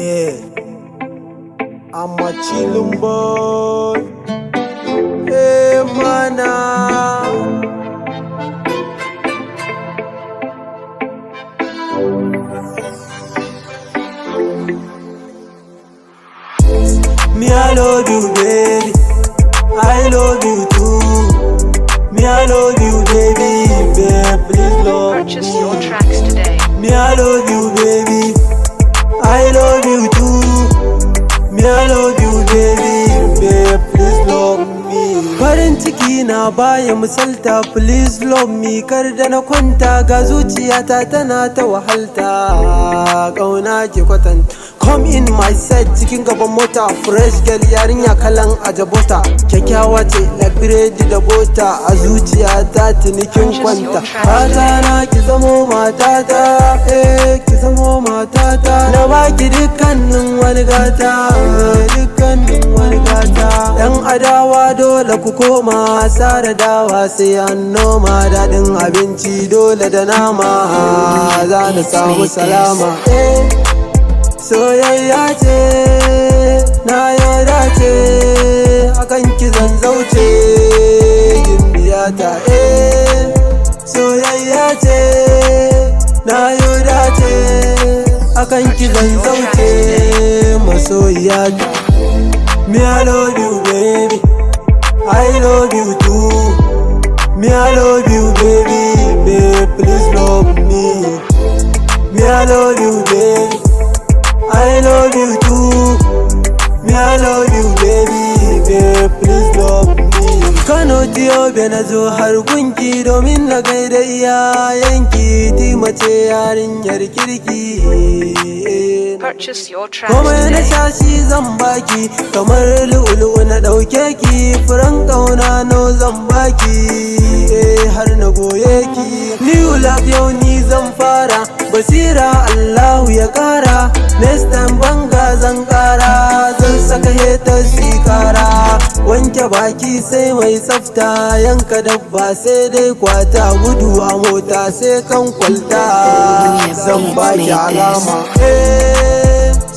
Yeah, I'm a chillin' boy. Hey, mana. Me, I love you, baby. I love you too. Me, I love you, baby. Babe, please love Purchase me. your tracks today. Me, I love you, baby. I love you too. Me, I love you, baby. Babe, please love me. Farin ciki na baya misalta, please love me. Kar da na kwanta ga zuciyata tana ta wahalta. Ƙauna ke kwatanta. Come in my set cikin gaban mota, fresh girl yarinya kalan ajabota. Kyakkyawa ce like biredi da bota, a zuciyata tunikin kwanta. Fata na ki zamo matata, ki zamo matata. Na baki dukkanin wani gata, dukkanin wani gata. Yan adawa dole ku koma, sare dawa sai an noma. Daɗin abinci dole da nama, za na samu salama. Soyayya ce, na yarda ce, akan ki zan zauce, gimbiyata. Soyayya ce, na yarda ce, akan ki zan zauce, masoyiyata. Me, I love you, baby. I love you too. Me, I love you, baby. Babe, please love me. Me, I love you, baby. I love you too. Me, I love you, baby. Babe, please love me. Kano Yobe na zo har gunki domin na gaida iyayenki. Tima ce yarinyar kirki. Purchase your tracks Komai na today. shashi zan baki, kamar lu'ulu'u na ɗauke ki. Furan ƙauna no zan baki, har na goye ki. New love yau ni zan fara, basira Allahu ya ƙara. Next time banga zan ƙara, zan saka hetar sikara. Wanke baki sai mai tsafta, yanka dabba sai dai kwata. Gudu a mota sai kan kwalta, zan baki alama.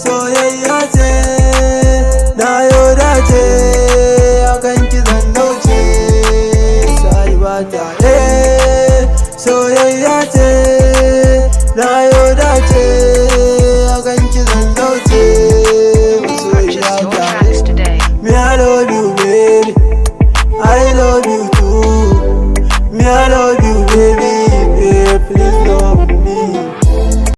Soyayya ce, na yarda ce, akan ki zan dauce, sahibata. Soyayya ce, na yarda ce,